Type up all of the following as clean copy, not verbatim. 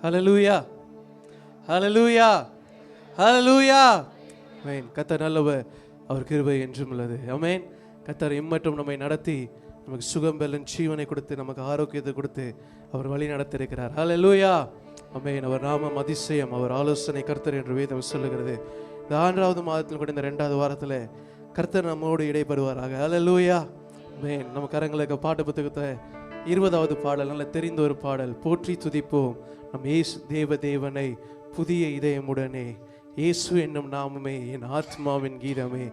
ஹல்லேலூயா, ஹல்லேலூயா, ஹல்லேலூயா. ஆமென். கர்த்தர் நல்லவர், அவர் கிருபை என்றும் உள்ளது. ஆமென். கர்த்தர் இம்மட்டும் நம்மை நடத்தி நமக்கு சுகம் பெலன் ஜீவனை கொடுத்து நமக்கு ஆரோக்கியத்தை கொடுத்து அவர் வழி நடத்தியிருக்கிறார். ஹல்லேலூயா. ஆமென். அவர் நாமம் அதிசயம், அவர் ஆலோசனை கர்த்தர் என்று வேதம் சொல்லுகிறது. இந்த 6வது மாதத்தில் கூட இந்த 2வது வாரத்தில் கர்த்தர் நம்மோடு இடைப்படுவாராக. ஹல்லேலூயா. ஆமென். நம்ம கரங்களுக்கு பாட்டு புத்தகத்தை 20வது பாடல், நல்ல தெரிந்த ஒரு பாடல். போற்றி துதிப்போம் நம் இயேசு தேவனை புதிய இதயமுடனே. இயேசு என்னும் நாமமே என் ஆத்மாவின் கீதமே,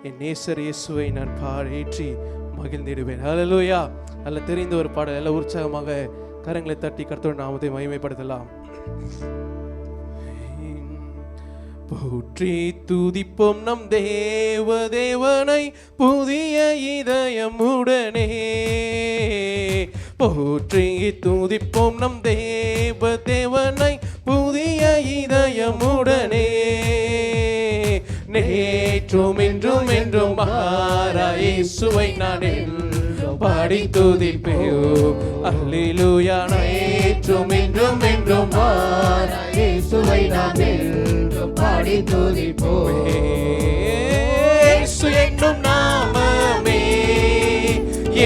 என் நேசர் இயேசுவை நான் ஏற்றி மகிழ்ந்திடுவேன். ஹல்லேலூயா. நல்ல தெரிந்த ஒரு பாடல். எல்லாம் உற்சாகமாக கரங்களை தட்டி கர்த்தருடைய நாமத்தை மகிமைப்படுத்தலாம். போற்றி துதிப்போம் நம் தேவனை புதிய இதயமுடனே. போற்றி துதிப்போம் நம் தேவனை புதிய இதயமுடனே. நேற்றும் என்றும் என்றும் மாறா இயேசுவை நான் பாடி துதிப்பேன். அல்லேலூயா. நேற்றும் என்றும் என்றும் மாறா இயேசுவை நான் பாடி துதிப்போம். இயேசு என்னும் நாமமே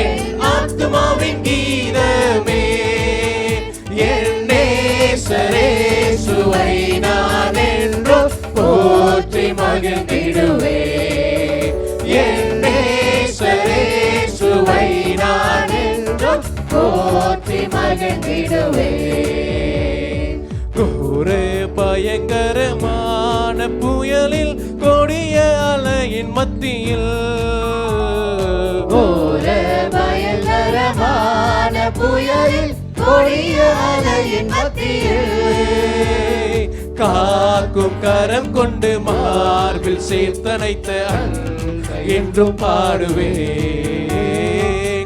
என் ஆத்மாவின் கீதமே, என் நேசர் இயேசுவை நான் என்றும் போற்றி மகிழ்ந்திடுவேன். என் நேசர் இயேசுவை நான் என்றும் போற்றி மகிழ்ந்திடுவேன். ஒரு பயங்கரமான புயலில் கொடிய அலையின் மத்தியில், ஒரு பயங்கரமான புயலில் கொடிய அலையின் மத்தியில் காக்கும் கரம் கொண்டு மார்பில் சேர்த்தனைத்த அன்பை என்றும் பாடுவேன்.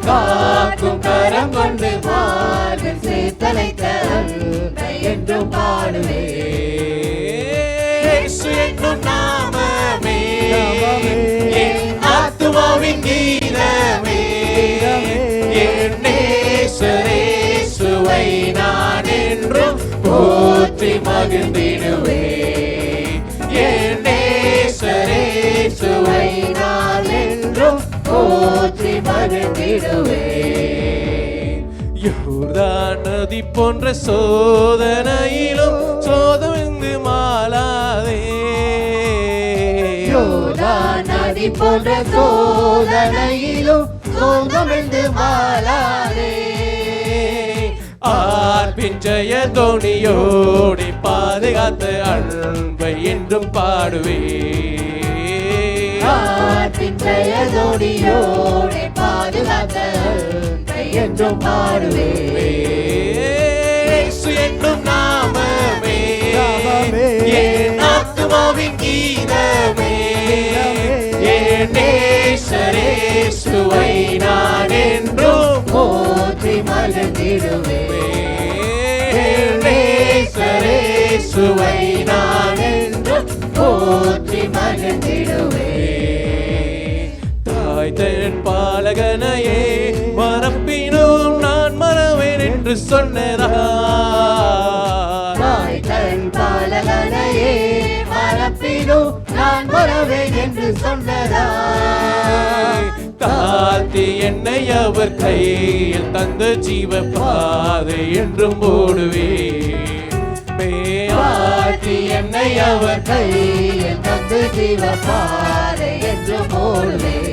காக்கும் கரம் கொண்டு மார்பில் சேர்த்தனைத்த அன்பை என்றும் பாடுவேன். இயேசு என்னும் நாமமே என் ஆத்துமாவின் கீதமே, என் நேசர் இயேசுவை நான் என்றும் போற்றி மகிழ்ந்திடுவேன். என் நேசர் இயேசுவை நான் என்றும் போற்றி மகிழ்ந்திடுவேன். யோர்தான் நதி போன்ற சோதனையிலும் சோதனைந்து மாளாதே. யோர்தான் நதி போன்ற சோதனையிலும் சோதனைந்து மாளாதே. ஆர்பின் ஜெய தோணியோடி பாதுகாத்த அன்பை என்றும் பாடுவேன். ஆர்பின் ஜெய தோணியோடி பாதுகாத்த அன்பை என்றும் பாடுவேன். இயேசு என்னும் நாமமே என் ஆத்துமாவின் கீதமே, என் நேசர் இயேசுவை நான் என்றும் போற்றி மகிழ்ந்திடுவேன். என் நேசர் இயேசுவை நான் என்றும் போற்றி மகிழ்ந்திடுவேன். தாய் தன் பாலகனையே மறப்பினும் நான் மறவேன் என்று சொன்னதா. தாய் தன் பாலகனையே மறப்பினும் நான் மறவேன் என்று சொன்னதா. தாழ்த்தி என்னை அவர் கையில் தந்த ஜீவ பாதை என்றும் ஓடுவேன். தாழ்த்தி என்னை அவர் கையில் தந்த ஜீவ பாதை என்றும் ஓடுவேன்.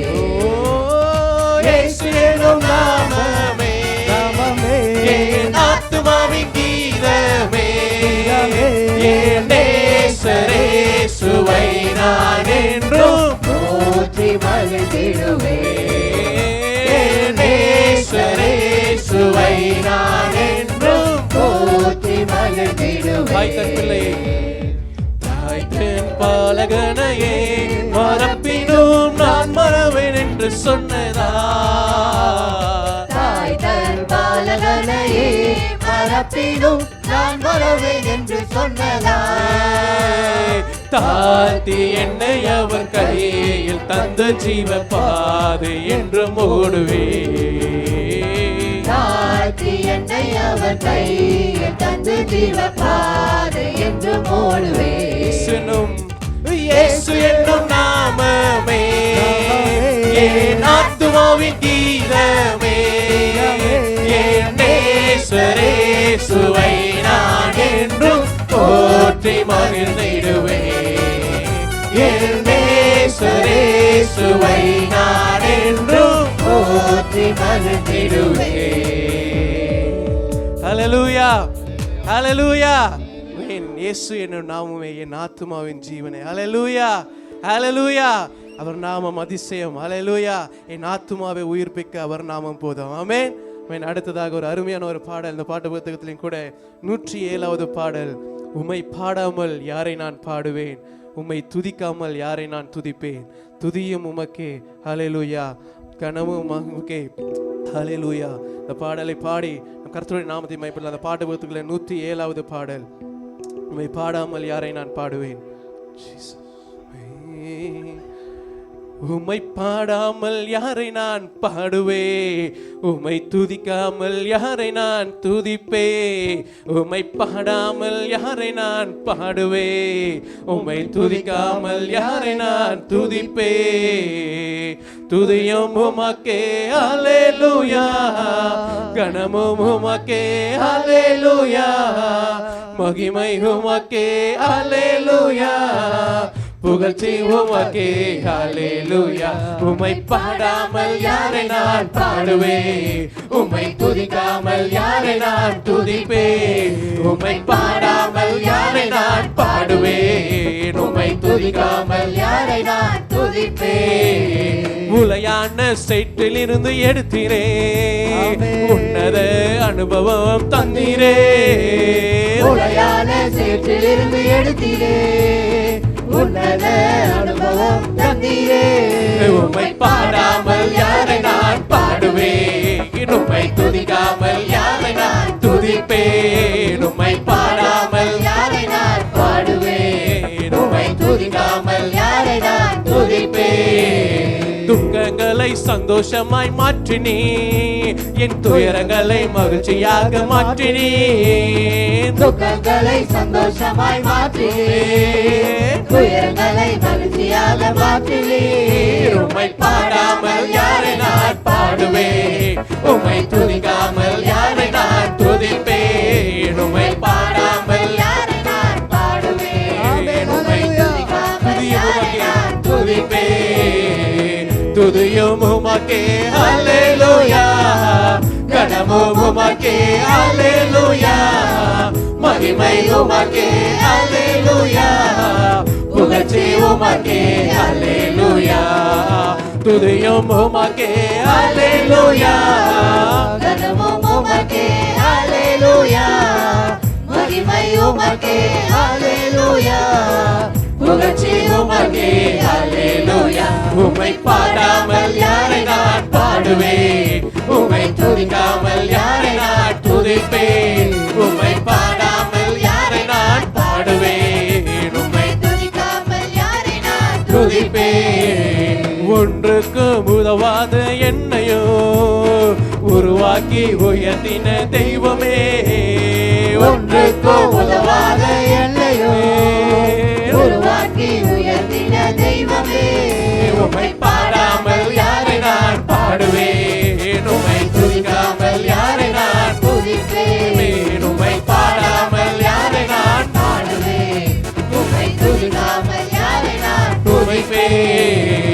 இயேசு என்னும் நாமமே என் ஆத்துமாவின் கீதமே, என் நேசர் இயேசுவை நான் என்றும் போற்றி மகிழ்ந்திடுவேன். என் நேசர் இயேசுவை நான் என்றும் போற்றி மகிழ்ந்திடுவேன். தாய்த்தன் பிள்ளையே, தாய்த்தன் பாலகனையே மறப்பினும் நான் மறவேன் என்று சொன்னதா. தாய் தன் பாலகனையே மறப்பினும் நான் மறவேன் என்று சொன்னதா. தாழ்த்தி என்னை அவர் கையில் தந்த ஜீவ பாதை என்றும் ஓடுவேன். தாழ்த்தி என்னை அவர் கையில் தந்த ஜீவபாதை என்று ஓடுவே. இயேசு என்னும் நாமமே என் ஆத்துமாவின் கீதமே. என் நேசரேசுவை நான் என்றும் போற்றி மகிழ்ந்திடுவேன். என் நேசரேசுவை நான் என்றும் போற்றி மகிழ்ந்திடுவேன். ஹல்லேலூயா, ஹல்லேலூயா. இயேசு என்னும் நாமமே என் ஆத்துமாவின் ஜீவனே. ஹல்லேலூயா, ஹல்லேலூயா. அவர் நாமம் அதிசயம். ஹல்லேலூயா. என் ஆத்துமாவை உயிர்ப்பிக்க அவர் நாமம் போதும். ஆமென். அடுத்ததாக ஒரு அருமையான ஒரு பாடல், இந்த பாட்டு புத்தகத்திலும் கூட 107வது பாடல். உம்மை பாடாமல் யாரை நான் பாடுவேன், உம்மை துதிக்காமல் யாரை நான் துதிப்பேன். துதியும் உமக்கே, ஹல்லேலூயா. கனமும் உமக்கே, ஹல்லேலூயா. இந்த பாடலை பாடி கர்த்தருடைய நாமத்தை மகிமைப்படுத்த அந்த பாட்டு புத்தகத்தில் 107வது பாடல். உம்மை பாடாமல் யாரை நான் பாடுவேன். உம்மை பாடாமல் யாரை நான் பாடுவே, உம்மை துதிக்காமல் யாரை நான் துதிப்பே. உம்மை பாடாமல் யாரை நான் பாடுவே, உம்மை துதிக்காமல் யாரை நான் துதிப்பே. துதியும் உமக்கே, ஹல்லேலூயா. கனமும் உமக்கே, ஹல்லேலூயா. மகிமை உமக்கே, ஹல்லேலூயா. புகழ்ச்சி உமக்கே, ஹல்லேலூயா. உம்மை பாடாமல் யாரை நான் பாடுவே, உம்மை துதிக்காமல் யாரை நான் துதிப்பே. உம்மை பாடாமல் யாரை நான் பாடுவே, உம்மை துதிக்காமல் யாரை நான் துதிப்பே. உலையான சேற்றில் இருந்து எடுத்தீரே, உன்னத அனுபவம் தந்தீரே. உலையான சேற்றில் இருந்து எடுத்தீரே, உன்னத அனுபவம் தந்தீரே. உம்மை பாடாமல் யாரை நான் பாடுவேன், உம்மை துதிக்காமல் யாரை நான் துதிப்பேன். உம்மை பாடாமல் யாரை நான் பாடுவேன், உம்மை துதிக்காமல் யாரை நான் துதிப்பேன். துக்கங்களை சந்தோஷமாய் மாற்றினீ, என் துயரங்களை மகிழ்ச்சியாக மாற்றினீ. துக்கங்களை சந்தோஷமாய் மாற்றினீ, துயரங்களை மகிழ்ச்சியாக மாற்றினீ. உம்மை பாடாமல் யாரை நான் பாடுவேன், உம்மை துதிக்காமல் யாரை நான் துதிப்பேன். உம்மை பாடாமல் யாரை நான் பாடுவேன், உம்மை துதிக்காமல் யாரை நான் துதிப்பேன். துதியும் உமக்கே, ஹல்லேலூயா. கனமும் உமக்கே, ஹல்லேலூயா. மகிமை உமக்கே, ஹல்லேலூயா. புகழ்ச்சி உமக்கே, ஹல்லேலூயா. துதியும் உமக்கே, ஹல்லேலூயா. கனமும் உமக்கே, ஹல்லேலூயா. மகிமை உமக்கே, ஹல்லேலூயா. புகழ்ச்சி உமக்கே, ஹல்லேலூயா. உம்மை பாடாமல் யாரை நான் பாடுவேன், உம்மை துதிக்காமல் யாரை நான் துதிப்பேன். உம்மை பாடாமல் யாரை நான் பாடுவேன், உம்மை துதிக்காமல் யாரை நான் துதிப்பேன். ஒன்றுக்கு உதவாத என்னையோ உருவாக்கி உயர்த்தின தெய்வமே. ஒன்றுக்கு உதவாத என்னையோ உருவாக்கி உயர்த்தின தெய்வமே. உம்மை பாடாமல் யாரை நான் பாடுவேன், உம்மை துதிக்காமல் யாரை நான் துதிப்பேன். உம்மை பாடாமல் யாரை நான் பாடுவேன், உம்மை துதிக்காமல் யாரை நான் துதிப்பேன்.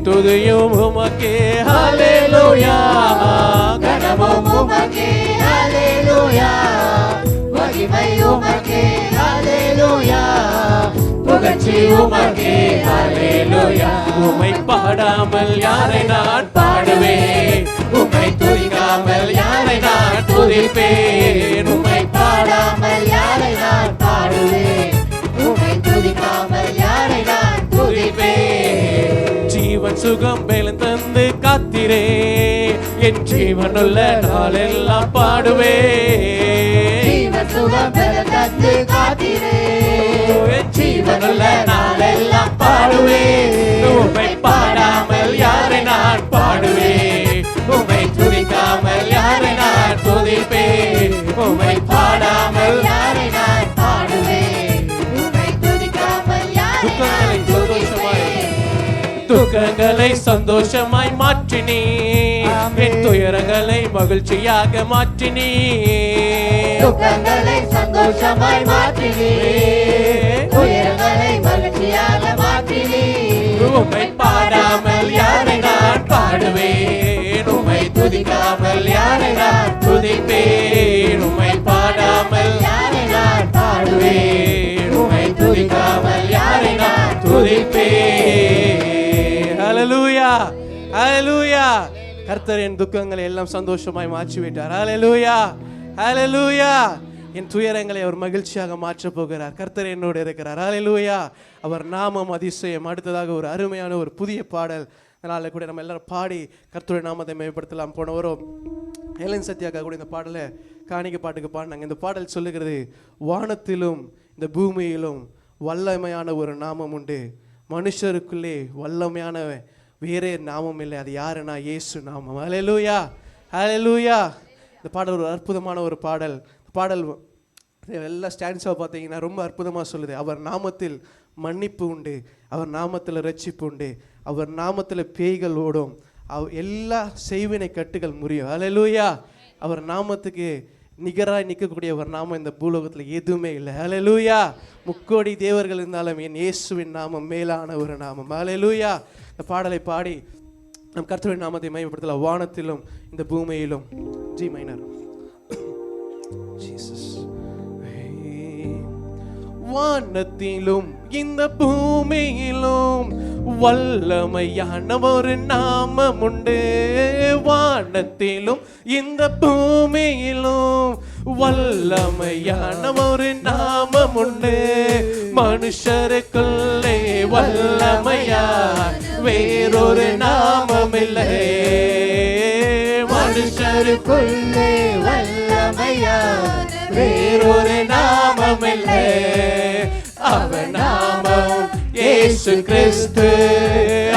துதியும் உமக்கே, ஹல்லேலூயா. கனமும் உமக்கே, ஹல்லேலூயா. மகிமை உமக்கே, ஹல்லேலூயா. புகழ்ச்சி உமக்கே, ஹல்லேலூயா. உம்மை பாடாமல் யாரை நான் பாடுவேன், உம்மை துதிக்காமல் யாரை நான் துதிப்பேன். உம்மை பாடாமல் யாரை நான் பாடுவேன், உம்மை துதிக்காமல் யாரை நான் துதிப்பேன். ஜீவன் சுகம் மேலும் தந்து காத்திரே, என் ஜீவனுள்ள நாளெல்லாம் பாடுவே. ஜீவன் சுகம் பெற தந்து காத்திரே, என் ஜீவனுள்ள நாளெல்லாம் பாடுவே. உம்மை பாடாமல் யாரை நான் பாடுவேன், உம்மை துதிக்காமல் யாரை நான் துதிப்பேன். உம்மை பாடாமல் யாரை துக்கங்களை சந்தோஷமாய் மாற்றினீ, என் துயரங்களை மகிழ்ச்சியாக மாற்றினீ, துக்கங்களை சந்தோஷமாய் மாற்றினீ, துயரங்களை மகிழ்ச்சியாக மாற்றினீ. உம்மை பாடாமல் யாரை நான் பாடுவேன், உம்மை துதிக்காமல் யாரை நான் துதிப்பேன், உம்மை பாடாமல் யாரை நான் பாடுவேன், உம்மை துதிக்காமல் யாரை நான் துதிப்பேன். ஹல்லேலூயா, ஹல்லேலூயா. கர்த்தர் என் துக்கங்களை எல்லாம் சந்தோஷமாய் மாற்றி விட்டார். ஹல்லேலூயா, ஹல்லேலூயா. என் துயரங்களை அவர் மகிழ்ச்சியாக மாற்றப் போகிறார். கர்த்தர் என்னோடு இருக்கிறார். ஹல்லேலூயா. அவர் நாமம் அதிசயம். அடுத்ததாக ஒரு அருமையான ஒரு புதிய பாடல், அதனால கூட நம்ம எல்லாரும் பாடி கர்த்தருடைய நாமத்தை மேம்படுத்தலாம். போன வரும் ஹெலன் சத்யாக்கா கூட இந்த பாடலை காணிக்கை பாட்டுக்கு பாடினாங்க. இந்த பாடல் சொல்லுகிறது, வானத்திலும் இந்த பூமியிலும் வல்லமையான ஒரு நாமம் உண்டு, மனுஷருக்குள்ளே வல்லமையான வேறே நாமம் இல்லை, அது யாருன்னா இயேசு நாமம். ஹல்லேலூயா, ஹல்லேலூயா. இந்த பாடல் ஒரு அற்புதமான ஒரு பாடல். பாடல் எல்லா ஸ்டாண்ட்ஸாக பார்த்தீங்கன்னா ரொம்ப அற்புதமாக சொல்லுது. அவர் நாமத்தில் மன்னிப்பு உண்டு, அவர் நாமத்தில் ரட்சிப்பு உண்டு, அவர் நாமத்தில் பேய்கள் ஓடும், எல்லா செய்வினை கட்டுகள் முறியும். ஹல்லேலூயா. அவர் நாமத்துக்கு நிகராய் நிற்கக்கூடிய ஒரு நாமம் இந்த பூலோகத்தில் எதுவுமே இல்லை. ஹல்லேலூயா. முக்கோடி தேவர்கள் இருந்தாலும் என் இயேசுவின் நாமம் மேலான ஒரு நாமம். ஹல்லேலூயா. இந்த பாடலை பாடி நம் கர்த்தருடைய நாமத்தை மையப்படுத்தலாம். வானத்திலும் இந்த பூமியிலும். G minor. வானத்திலும் இந்த பூமியிலும் வல்லமையான ஒரு நாமம் உண்டு, வானத்திலும் இந்த பூமியிலும் வல்லமையான ஒரு நாமம் உண்டு, மனுஷருக்குள்ளே வல்லமையா வேறொரு நாமம் இல்லை, மனுஷருக்குள்ளே வல்லமையா வேறொரு நாமம் இல்லை, அவர் நாமம் இயேசு கிறிஸ்து,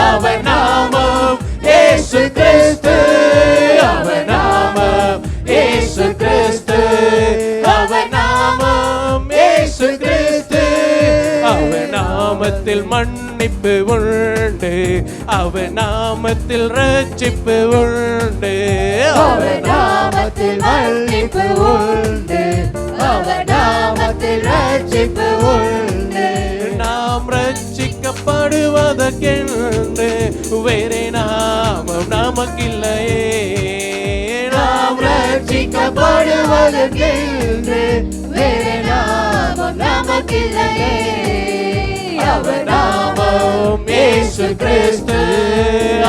அவர் நாமம் இயேசு கிறிஸ்து, அவர் நாமம் இயேசு கிறிஸ்து, அவர் நாமம் இயேசு கிறிஸ்து, அவர் நாமத்தில் மன்னிப்பு உண்டு, அவர் நாமத்தில் ரட்சிப்பு உண்டு, அவர் நாமத்தில் மன்னிப்பு உண்டு, அவர் நாமத்தில் ரட்சிப்பு உண்டு. நாம் ரட்சிக்கப்படுவதற்கென்று வேறே நாமம் நமக்கில்லையே, நாம் ரட்சிக்கப்படுவதற்கென்று வேறே நாமம் நமக்கில்லையே, அவர் நாமம் இயேசு கிறிஸ்து,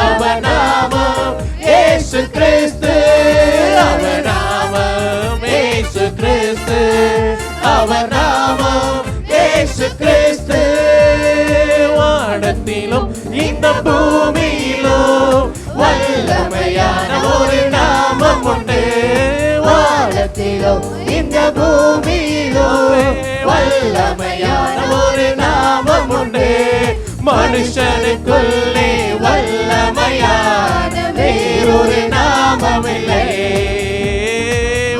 அவர் நாமம் இயேசு கிறிஸ்து, அவர் நாமம் இயேசு கிறிஸ்து, அவர் நாமம் இயேசு கிறிஸ்து, வானத்திலும் இந்த பூமியிலும் வல்லமையான ஒரு நாமம் உண்டு, வானத்திலும் இந்த பூமியிலும் வல்லமையான ஒரு நாமம் உண்டு, மனுஷனுக்குள்ளே வல்லமையான வேறொரு நாமம் இல்லை,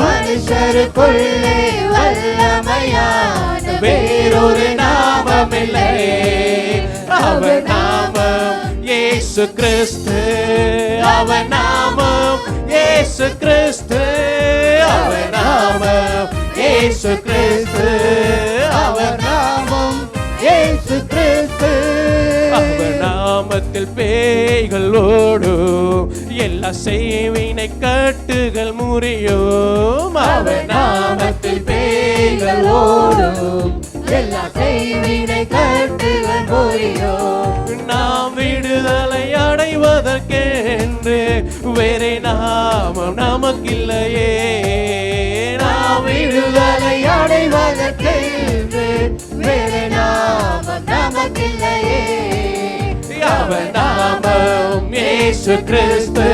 மனுஷருக்குள்ளே வல்லமையான வேறொரு நாமம் இல்லை, அவர் நாமம் இயேசு கிறிஸ்து, அவர் நாமம் இயேசு கிறிஸ்து, அவர் நாமம் இயேசு கிறிஸ்து, அவர் நாமம் இயேசு கிறிஸ்து, அவர் நாமத்தில் பேய்கள் ஓடும், எல்லா செய்வினை கட்டுகள் முறியும், அவர் நாமத்தில் பேய்கள் ஓடும், எல்லா செய்வினை கட்டுகள் முறியும், நாம் விடுதலை அடைவதற்கென்று வேறே நாமம் நமக்கில்லையே, நாம் விடுதலை அடைவதற்கென்று வேறே நாமம் நமக்கில்லையே, அவர் நாமம் இயேசு கிறிஸ்து,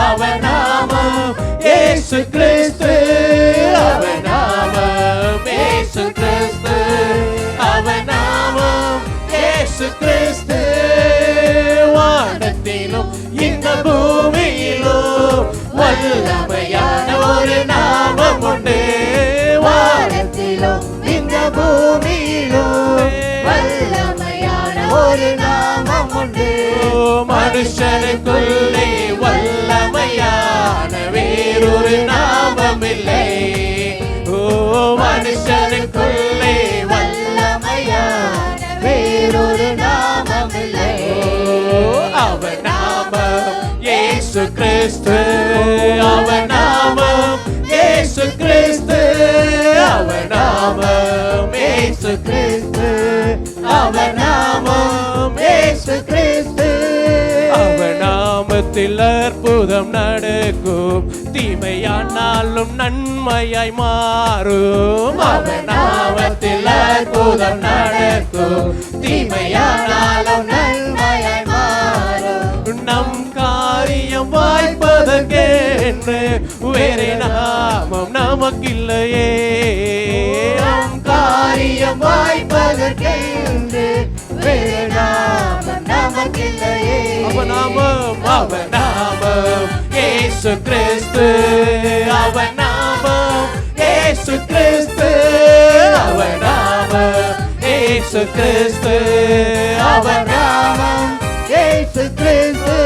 அவர் நாமம் இயேசு கிறிஸ்து, அவர் நாமம் இயேசு கிறிஸ்து, அவர் நாமம் இயேசு கிறிஸ்து, வானத்திலும் இந்த பூமியிலும் வல்லமையான ஒரு நாமம் உண்டு, வானத்திலும் இந்த பூமியிலும் வல்லமையான ஒரு நாமம் உண்டு, மனுஷனுக்குள்ளே வல்லமையான வேறொரு நாமம் இல்லை. ஓ மனுஷனுக்குள்ளே வல்லமையான வேறொரு நாமம் இல்லை. அவர் நாமம் இயேசு கிறிஸ்து, அவர் நாமம் இயேசு கிறிஸ்து, அவர் நாமம் இயேசு கிறிஸ்து, அவர் நாமம் இயேசு கிறிஸ்து. அவர் நாமத்தில் அற்புதம் நடக்கும், தீமையானாலும் நன்மையாய் மாறும். அவர் நாமத்தில் அற்புதம் நடக்கும், தீமையானாலும் நன்மையாய் மாறும். நம் காரியம் வாய்ப்பதற்கென்று வேறே நாமம் நமக்கில்லையே. நம் காரியம் வாய்ப்பதற்கென்று வேறே நாமம் நமக்கில்லையே. அவர் நாமம், அவர் நாமம் இயேசு கிறிஸ்து, அவர் நாமம் இயேசு கிறிஸ்து, அவர் நாமம் இயேசு கிறிஸ்து, அவர் நாமம் இயேசு கிறிஸ்து.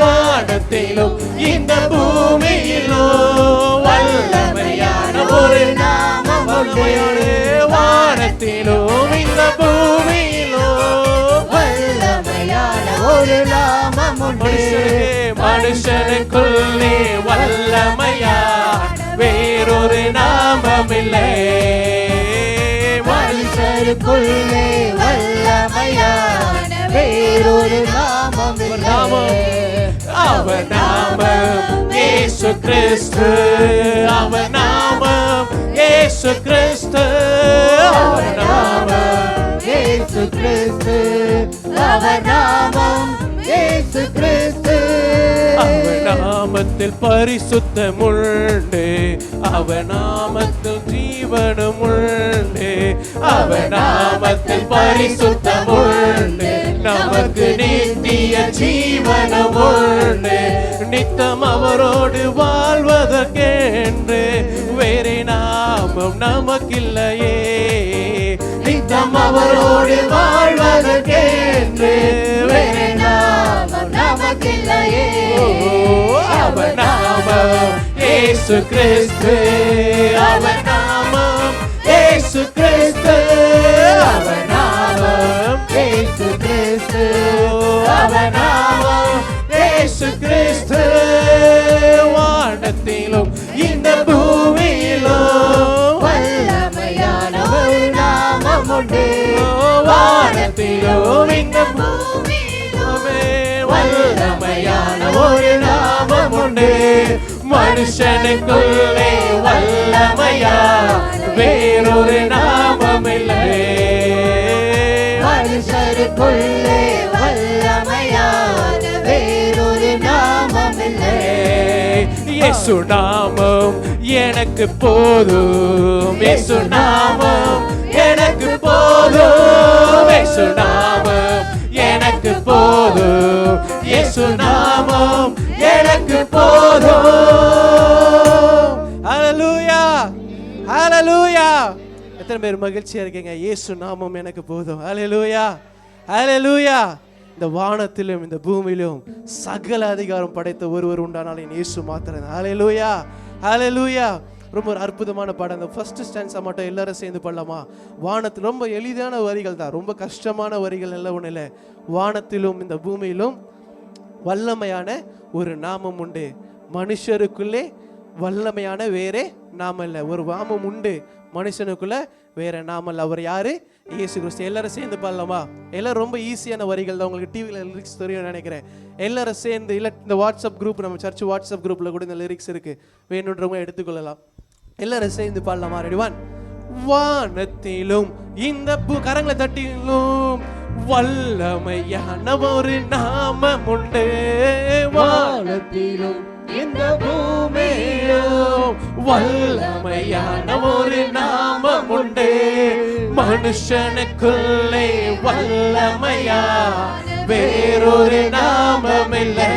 வானத்திலும் இந்த பூமியிலும் வல்லமையான ஒரு நாமம், வல்லமையான வானத்திலும் இந்த பூமியிலும் வல்லமையான ஒரு நாமம் உண்டு. மனுஷனுக்குள்ளே வல்லமையான வேறொரு நாமம் இல்லை. மனுஷருக்குள்ளே வல்லமையான வேறொரு நாமம் இல்லை. அவர் நாமம் இயேசு கிறிஸ்து, அவர் நாமம் இயேசு கிறிஸ்து, அவர் நாமம் இயேசு கிறிஸ்து, அவர் நாமம் இயேசு கிறிஸ்து. அவர் நாமத்தில் பரிசுத்தம் உண்டு, அவர் நாமத்தில் ஜீவனும் உண்டு. அவர் நாமத்தில் பரிசுத்தம் உண்டு, நமக்கு நித்திய ஜீவனும் உண்டு. நித்தம் அவரோடு வாழ்வதற்கென்று வேறே நாமம் நமக்கில்லையே. நித்தம் அவரோடு வாழ்வதற்கென்று வேறே நாமம் நமக்கில்லையே. அவர் நாமம் இயேசு கிறிஸ்து, அவர் நாமம் இயேசு கிறிஸ்து, அவர் நாமம் இயேசு கிறிஸ்து, அவர் நாமம் இயேசு கிறிஸ்து. வானத்திலும் இந்த பூமியிலும் வல்லமையான ஒரு நாமம் உண்டு. வானத்திலும் இந்த பூமியிலும் வல்லமையான ஒரு நாமம் உண்டு. மனுஷனுக்குள்ளே வல்லமையான வேறொரு நாமம் இல்லை. மனுஷருக்குள்ளே வல்லமையான வேறொரு நாமம் இல்லை. இயேசு நாமம் எனக்கு போதும், இயேசு நாமம் எனக்கு போதும், இயேசு நாமம் எனக்கு போதும், இயேசு நாமம் எனக்கு போதும். ஹல்லேலூயா, ஹல்லேலூயா. எத்தனை பேர் மகிழ்ச்சியா இருக்கீங்க? இயேசு நாமம் எனக்கு போதும். ஹல்லேலூயா, ஹல்லேலூயா. இந்த வானத்திலும் இந்த பூமியிலும் சகல அதிகாரம் படைத்த ஒருவர் உண்டானால் இயேசு மாத்திரம். ஹல்லேலூயா, ஹல்லேலூயா. ரொம்ப ஒரு அற்புதமான பாடம். அந்த ஃபர்ஸ்ட் ஸ்டான்ஸா மட்டும் எல்லாரும் சேர்ந்து பாடலாமா? வானத்தில் ரொம்ப எளிதான வரிகள் தான், ரொம்ப கஷ்டமான வரிகள் எல்லாம் ஒன்றும் இல்லை. வானத்திலும் இந்த பூமியிலும் வல்லமையான ஒரு நாமம் உண்டு, மனுஷருக்குள்ளே வல்லமையான வேறே நாமம் இல்லை. ஒரு நாமம் உண்டு மனுஷனுக்குள்ள, வேற நாமம் இல்லை. அவர் யாரு? இயேசு கிறிஸ்து. எல்லாரும் சேர்ந்து பாடலாமா? எல்லாரும் ரொம்ப ஈஸியான வரிகள் தான், உங்களுக்கு டிவியில் லிரிக்ஸ் தெரியும் நினைக்கிறேன். எல்லாரும் சேர்ந்து, இல்லை இந்த வாட்ஸ்அப் குரூப், நம்ம சர்ச் வாட்ஸ்அப் குரூப்ல கூட இந்த லிரிக்ஸ் இருக்கு, வேணுன்றவங்க எடுத்துக்கொள்ளலாம். எல்லாரும் சேர்ந்து பாடலாமா? ரெடி? ஒன். வானத்திலும் இந்த கரங்களை தட்டிலும் வல்லமையான ஒரு நாமம் உண்டு. வானத்திலும் இந்த பூமியிலும் வல்லமையான ஒரு நாமம் உண்டு. மனுஷனுக்குள்ளே வல்லமையான வேறொரு நாமம் இல்லை.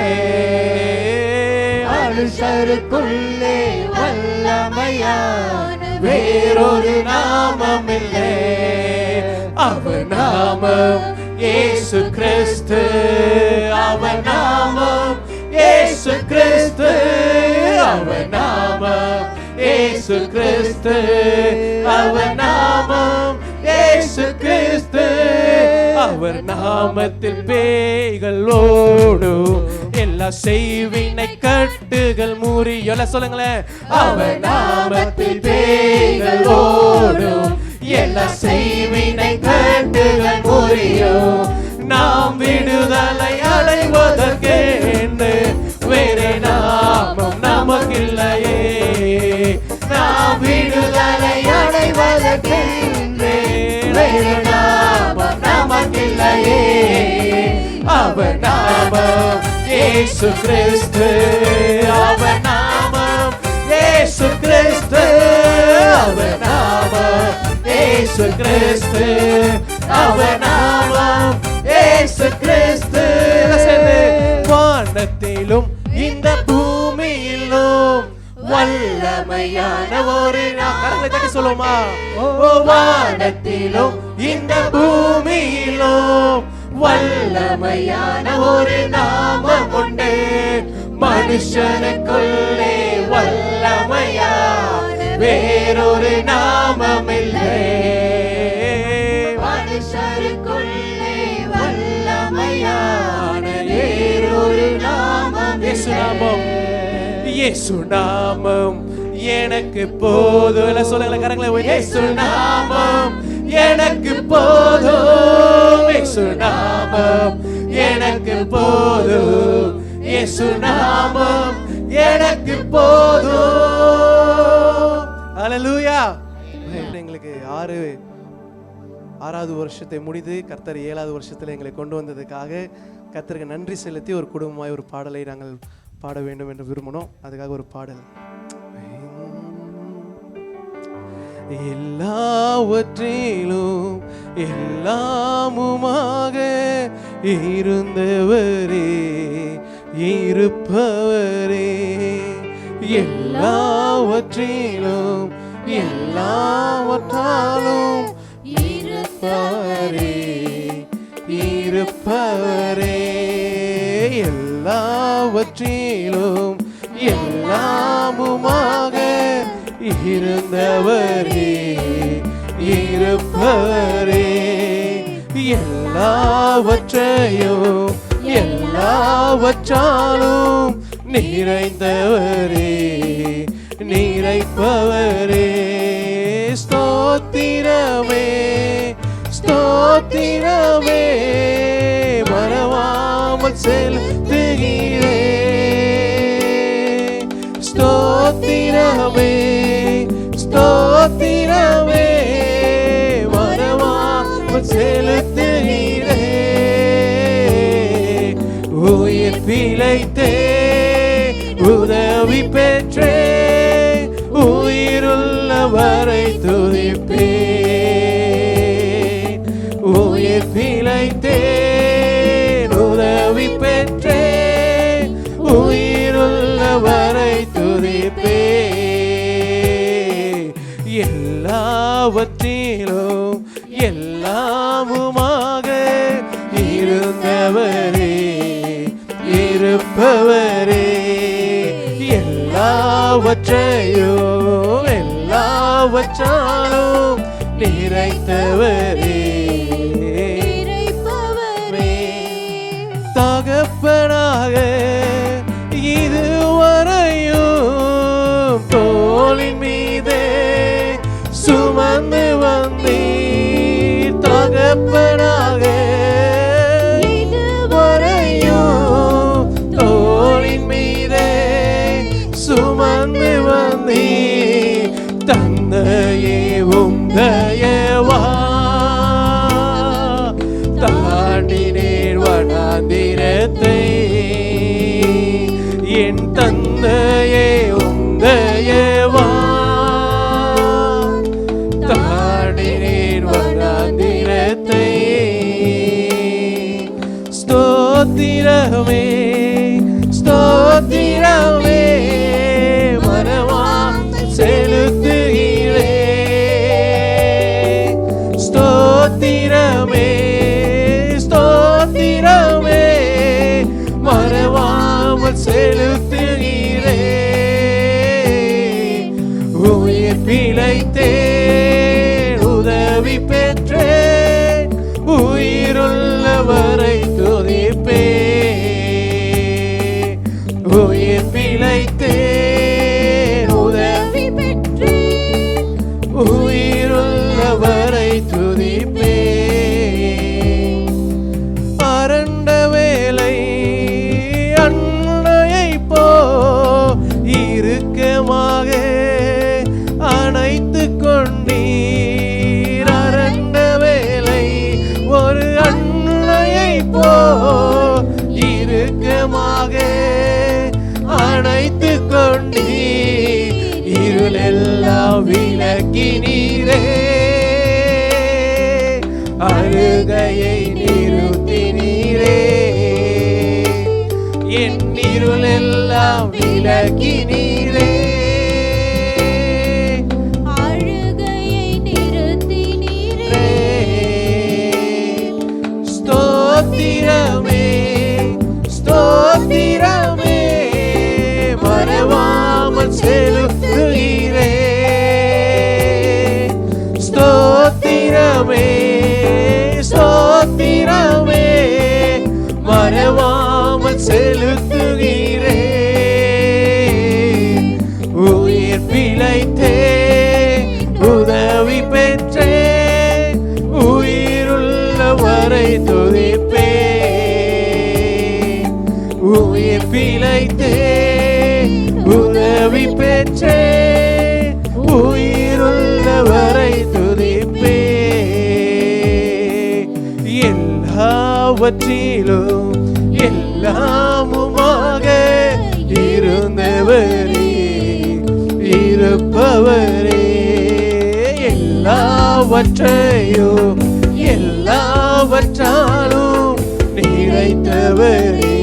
மனுஷருக்குள்ளே வல்லமையான வேறொரு நாமம் இல்லை. அவர் நாமம் இயேசு கிறிஸ்து, அவர் நாமம் இயேசு கிறிஸ்து, அவர் நாமம் இயேசு கிறிஸ்து, அவர் நாமம் இயேசு கிறிஸ்து. அவர் நாமத்தில் பேய்கள் ஓடும், எல்லா செய்வினை கட்டுகள் முறியும். சொல்லுங்களேன், அவர் நாமத்தில் பேய்கள் ஓடும், எல்லா செய்வினை கட்டுகள் முறியும். நாம் விடுதலை அடைவதற்கு வேறே நாமம் நமக்கில்லையே, நாம் விடுதலை அடைவதற்கு வேறே நாமம் நமக்கில்லையே. அவர் நாமம் இயேசு கிறிஸ்து, அவர் நாமம் இயேசு கிறிஸ்து, அவர் நாமம் இயேசு கிறிஸ்து, அவர் நாமம் இயேசு கிறிஸ்து. வானத்திலும் இந்த பூமியிலும் வல்லமையான ஒரு கரங்களை தட்டி சொல்லுமா, வானத்திலும் இந்த பூமியிலும் வல்லமையான ஒரு நாமம் உண்டு, மனுஷனுக்குள்ளே வல்லமையான வேறொரு நாமம் இல்லை, மனுஷனுக்குள்ளே வல்லமையான வேறொரு நாமம். இயேசு நாமம், இயேசு நாமம் எனக்கு போதும். சொல்லுங்களேன் கரங்களை, இயேசு நாமம் எனக்கு போதும், இயேசு நாமம் எனக்கு போதும், இயேசு நாமம் எனக்கு போதும். ஹல்லேலூயா. எங்களுக்கு ஆறாவது வருஷத்தை முடிந்து கர்த்தர் 7வது வருஷத்துல எங்களை கொண்டு வந்ததுக்காக கர்த்தருக்கு நன்றி செலுத்தி ஒரு குடும்பமாய் ஒரு பாடலை நாங்கள் பாட வேண்டும் என்று விரும்பினோம். அதுக்காக ஒரு பாடல். எல்லாவற்றிலும் எல்லாமுமாக இருந்தவரே இருப்பவரே, எல்லாவற்றிலும் எல்லாவற்றாலும் இருப்பவரே இருப்பவரே, எல்லாவற்றிலும் எல்லாமுமாக இருந்தவரே இருப்பவரே, எல்லாவற்றையும் எல்லாவற்றாலும் நிறைந்தவரே நிறைப்பவரே. ஸ்தோத்திரமே ஸ்தோத்திரமே மறவாமல் செலுத்துகிறேன், ஸ்தோத்திரமே ஸ்தோத்திரமே மறவாமல் செலுத்துகிறேன். உயிர் பிழைத்தே உதவி பெற்றே உயிருள்ளவரை துதிப்பேன், உயிர் பிழைத்தேன் உதவி பெற்றேன் உயிருள்ளவரை துதிப்பேன். எல்லாவற்றிலும் எல்லாமுமாக இருந்தவரே இருப்பவரே, எல்லாவற்றையும் எல்லாவற்றாலும் நிறைத்தவரே தகப்பனாக இதுவரையும் தோளின் மீதே சுமந்து வந்தீர், தகப்பனாக இதுவரையும் தோளின் மீதே சுமந்து வந்தீர். தந்தையே உந்தயவா தாண்டினேன் வனாந்திரத்தை, என் தந்தையே உந்தயவா தாண்டினேன் வனாந்திரத்தை. ஸ்தோத்திரமே ஸ்தோத்திரமே மறவாமல் செலுத்துகிறேன், ஸ்தோத்திரமே ஸ்தோத்திரமே உதவி பெற்றேன், உயிருள்ளவரை துதிப்பேன். உயிர் பிழைத்தேன், உதவி பெற்றேன், உயிருள்ளவரை துதிப்பேன். அரண்ட வேலை அன்னையை போ இறுக்கமாக அணைத்து கொண்டீர். அரண்ட வேலை ஒரு அன்னையை போ இறுக்கமாக அணைத்து கொண்டீர். இருளெல்லாம் விலக்கினீரே, அழுகையை நிறுத்தினீரே. என் இருளெல்லாம் விலக்கினீரே, அழுகையை நிறுத்தினீரே. ஸ்தோத்திரமே ஸ்தோத்திரமே, மறவாமல் செலுத்துகிறே. ஸ்தோத்திரமே ஸ்தோத்திரமே, மறவாமல் செலுத்துகிறே. உயிர் பிழைத்தே, உதவி பெற்றே, உயிருள்ளவரை துதிப்பே. உயிர் பிழைத்தே, உதவி பெற்றே, உயிருள்ளவரை துதிப்பே. எல்லாவற்றிலும் எல்லாமுமாக இருந்தவரே, இருப்பவரே. எல்லாவற்றையும் எல்லாவற்றாலும் நிறைத்தவரே,